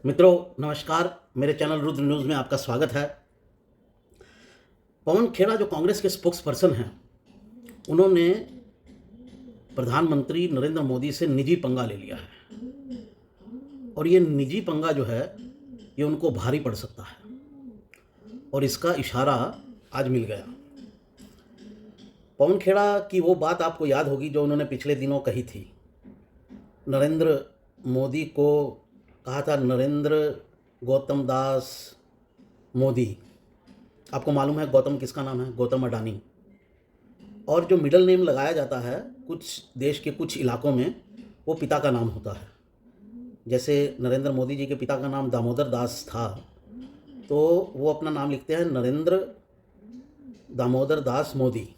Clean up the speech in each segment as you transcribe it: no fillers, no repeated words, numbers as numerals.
मित्रों नमस्कार। मेरे चैनल रुद्र न्यूज़ में आपका स्वागत है। पवन खेड़ा जो कांग्रेस के स्पोक्स पर्सन हैं, उन्होंने प्रधानमंत्री नरेंद्र मोदी से निजी पंगा ले लिया है और ये निजी पंगा जो है ये उनको भारी पड़ सकता है और इसका इशारा आज मिल गया। पवन खेड़ा की वो बात आपको याद होगी जो उन्होंने पिछले दिनों कही थी। नरेंद्र मोदी को कहा था नरेंद्र गौतम दास मोदी। आपको मालूम है गौतम किसका नाम है? गौतम अडानी। और जो मिडल नेम लगाया जाता है कुछ देश के कुछ इलाकों में वो पिता का नाम होता है। जैसे नरेंद्र मोदी जी के पिता का नाम दामोदर दास था तो वो अपना नाम लिखते हैं नरेंद्र दामोदर दास मोदी।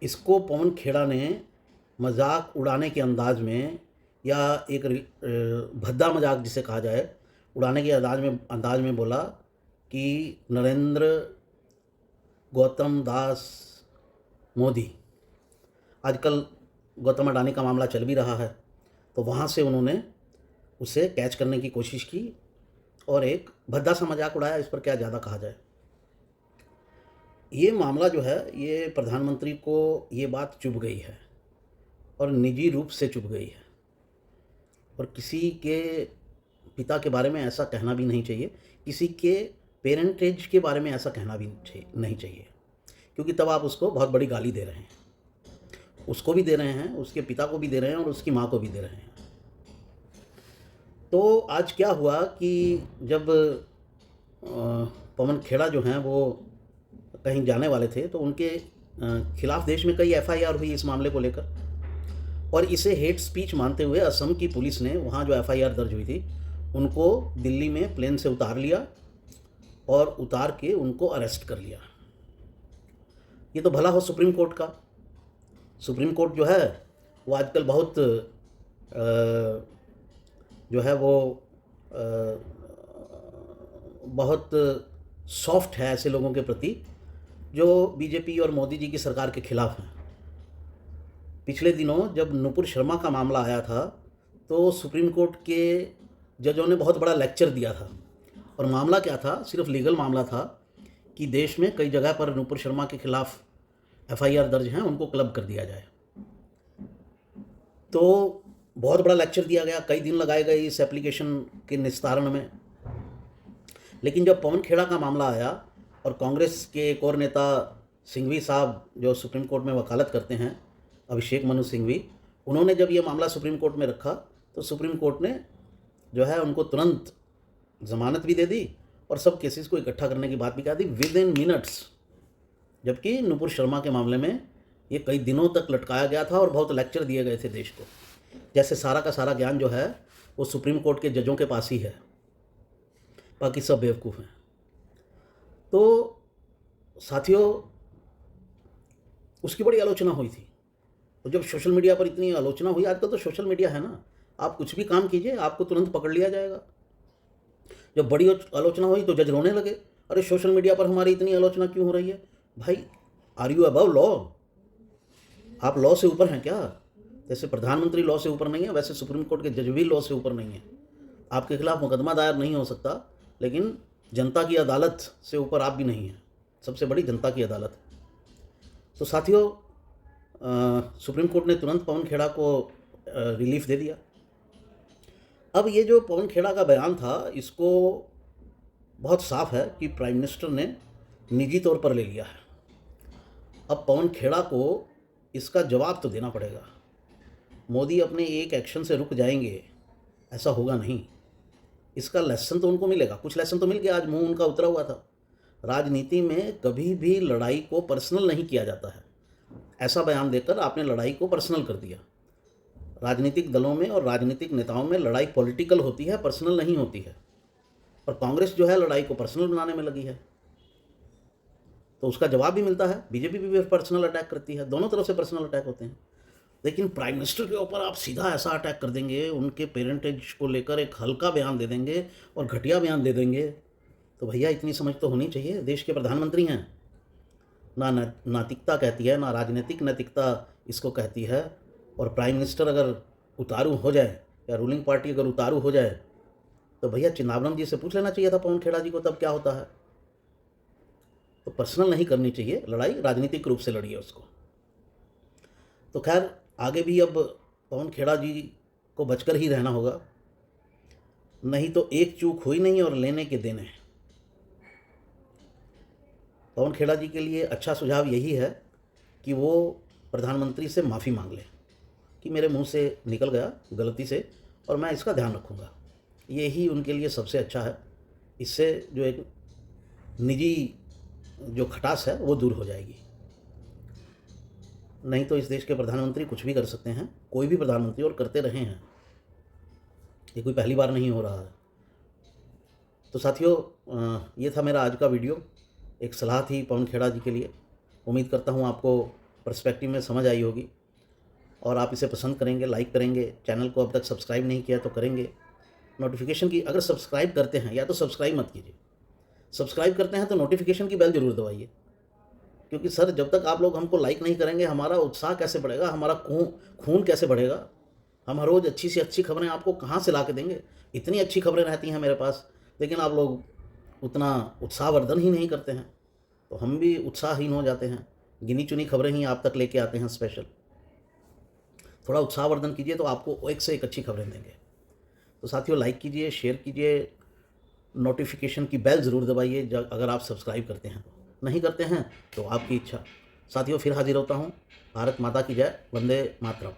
इसको पवन खेड़ा ने मजाक उड़ाने के अंदाज में या एक भद्दा मजाक जिसे कहा जाए उड़ाने के अंदाज में बोला कि नरेंद्र गौतम दास मोदी। आजकल गौतम अडानी का मामला चल भी रहा है तो वहाँ से उन्होंने उसे कैच करने की कोशिश की और एक भद्दा सा मजाक उड़ाया। इस पर क्या ज़्यादा कहा जाए। ये मामला जो है ये प्रधानमंत्री को ये बात चुभ गई है और निजी रूप से चुभ गई है और किसी के पिता के बारे में ऐसा कहना भी नहीं चाहिए, किसी के पेरेंटेज के बारे में ऐसा कहना भी नहीं चाहिए, क्योंकि तब आप उसको बहुत बड़ी गाली दे रहे हैं। उसको भी दे रहे हैं, उसके पिता को भी दे रहे हैं और उसकी माँ को भी दे रहे हैं। तो आज क्या हुआ कि जब पवन खेड़ा जो हैं वो कहीं जाने वाले थे तो उनके खिलाफ देश में कई एफआईआर हुई इस मामले को लेकर और इसे हेट स्पीच मानते हुए असम की पुलिस ने वहाँ जो एफआईआर दर्ज हुई थी उनको दिल्ली में प्लेन से उतार लिया और उतार के उनको अरेस्ट कर लिया। ये तो भला हो सुप्रीम कोर्ट का। सुप्रीम कोर्ट जो है वो आजकल बहुत जो है वो बहुत सॉफ्ट है ऐसे लोगों के प्रति जो बीजेपी और मोदी जी की सरकार के खिलाफ हैं। पिछले दिनों जब नुपुर शर्मा का मामला आया था तो सुप्रीम कोर्ट के जजों ने बहुत बड़ा लेक्चर दिया था और मामला क्या था? सिर्फ लीगल मामला था कि देश में कई जगह पर नुपुर शर्मा के खिलाफ एफआईआर दर्ज हैं, उनको क्लब कर दिया जाए। तो बहुत बड़ा लेक्चर दिया गया, कई दिन लगाए गए इस एप्लीकेशन के निस्तारण में। लेकिन जब पवन खेड़ा का मामला आया और कांग्रेस के एक और नेता सिंघवी साहब जो सुप्रीम कोर्ट में वकालत करते हैं, अभिषेक मनु सिंघवी, उन्होंने जब ये मामला सुप्रीम कोर्ट में रखा तो सुप्रीम कोर्ट ने जो है उनको तुरंत ज़मानत भी दे दी और सब केसेस को इकट्ठा करने की बात भी कह दी विद इन मिनट्स। जबकि नुपुर शर्मा के मामले में ये कई दिनों तक लटकाया गया था और बहुत लेक्चर दिए गए थे देश को। जैसे सारा का सारा ज्ञान जो है वो सुप्रीम कोर्ट के जजों के पास ही है, बाकी सब बेवकूफ़ हैं। तो साथियों उसकी बड़ी आलोचना हुई थी और जब सोशल मीडिया पर इतनी आलोचना हुई, आजकल तो सोशल मीडिया है ना, आप कुछ भी काम कीजिए आपको तुरंत पकड़ लिया जाएगा। जब बड़ी आलोचना हुई तो जज रोने लगे, अरे सोशल मीडिया पर हमारी इतनी आलोचना क्यों हो रही है? भाई आर यू अबव लॉ? आप लॉ से ऊपर हैं क्या? जैसे प्रधानमंत्री लॉ से ऊपर नहीं है वैसे सुप्रीम कोर्ट के जज भी लॉ से ऊपर नहीं है। आपके खिलाफ मुकदमा दायर नहीं हो सकता लेकिन जनता की अदालत से ऊपर आप भी नहीं हैं। सबसे बड़ी जनता की अदालत है। तो साथियों सुप्रीम कोर्ट ने तुरंत पवन खेड़ा को रिलीफ दे दिया। अब ये जो पवन खेड़ा का बयान था इसको बहुत साफ है कि प्राइम मिनिस्टर ने निजी तौर पर ले लिया है। अब पवन खेड़ा को इसका जवाब तो देना पड़ेगा। मोदी अपने एक एक्शन से रुक जाएंगे ऐसा होगा नहीं। इसका लेसन तो उनको मिलेगा, कुछ लेसन तो मिल गया। आज मुंह उनका उतरा हुआ था। राजनीति में कभी भी लड़ाई को पर्सनल नहीं किया जाता है। ऐसा बयान देकर आपने लड़ाई को पर्सनल कर दिया। राजनीतिक दलों में और राजनीतिक नेताओं में लड़ाई पॉलिटिकल होती है, पर्सनल नहीं होती है। और कांग्रेस जो है लड़ाई को पर्सनल बनाने में लगी है तो उसका जवाब भी मिलता है। बीजेपी भी पर्सनल अटैक करती है, दोनों तरफ से पर्सनल अटैक होते हैं। लेकिन प्राइम मिनिस्टर के ऊपर आप सीधा ऐसा अटैक कर देंगे, उनके पेरेंटेज को लेकर एक हल्का बयान दे देंगे और घटिया बयान दे देंगे, तो भैया इतनी समझ तो होनी चाहिए। देश के प्रधानमंत्री हैं। ना नैतिकता कहती है, ना राजनीतिक नैतिकता इसको कहती है। और प्राइम मिनिस्टर अगर उतारू हो जाए या रूलिंग पार्टी अगर उतारू हो जाए तो भैया चिदम्बरम जी से पूछ लेना चाहिए था पवन खेड़ा जी को, तब क्या होता है। तो पर्सनल नहीं करनी चाहिए लड़ाई, राजनीतिक रूप से लड़िए उसको। तो खैर आगे भी अब पवन खेड़ा जी को बचकर ही रहना होगा, नहीं तो एक चूक हुई नहीं और लेने के देने हैं। पवन खेड़ा जी के लिए अच्छा सुझाव यही है कि वो प्रधानमंत्री से माफ़ी मांग लें कि मेरे मुंह से निकल गया गलती से और मैं इसका ध्यान रखूँगा। यही उनके लिए सबसे अच्छा है। इससे जो एक निजी जो खटास है वो दूर हो जाएगी। नहीं तो इस देश के प्रधानमंत्री कुछ भी कर सकते हैं, कोई भी प्रधानमंत्री, और करते रहे हैं, ये कोई पहली बार नहीं हो रहा है। तो साथियों, ये था मेरा आज का वीडियो, एक सलाह थी पवन खेड़ा जी के लिए। उम्मीद करता हूँ आपको पर्सपेक्टिव में समझ आई होगी और आप इसे पसंद करेंगे, लाइक करेंगे। चैनल को अब तक सब्सक्राइब नहीं किया तो करेंगे। नोटिफिकेशन की, अगर सब्सक्राइब करते हैं, या तो सब्सक्राइब मत कीजिए, सब्सक्राइब करते हैं तो नोटिफिकेशन की बेल ज़रूर दबाइए, क्योंकि सर जब तक आप लोग हमको लाइक नहीं करेंगे हमारा उत्साह कैसे बढ़ेगा, हमारा खून कैसे बढ़ेगा। हम हर रोज़ अच्छी से अच्छी खबरें आपको कहाँ से ला के देंगे। इतनी अच्छी खबरें रहती हैं मेरे पास, लेकिन आप लोग उतना उत्साहवर्धन ही नहीं करते हैं, तो हम भी उत्साहहीन हो जाते हैं। गिनी चुनी खबरें ही आप तक लेके आते हैं स्पेशल। थोड़ा उत्साहवर्धन कीजिए तो आपको एक से एक अच्छी खबरें देंगे। तो साथियों, लाइक कीजिए, शेयर कीजिए, नोटिफिकेशन की बेल ज़रूर दबाइए अगर आप सब्सक्राइब करते हैं। तो नहीं करते हैं तो आपकी इच्छा। साथियों, फिर हाजिर होता हूँ। भारत माता की जय। वंदे मातरम।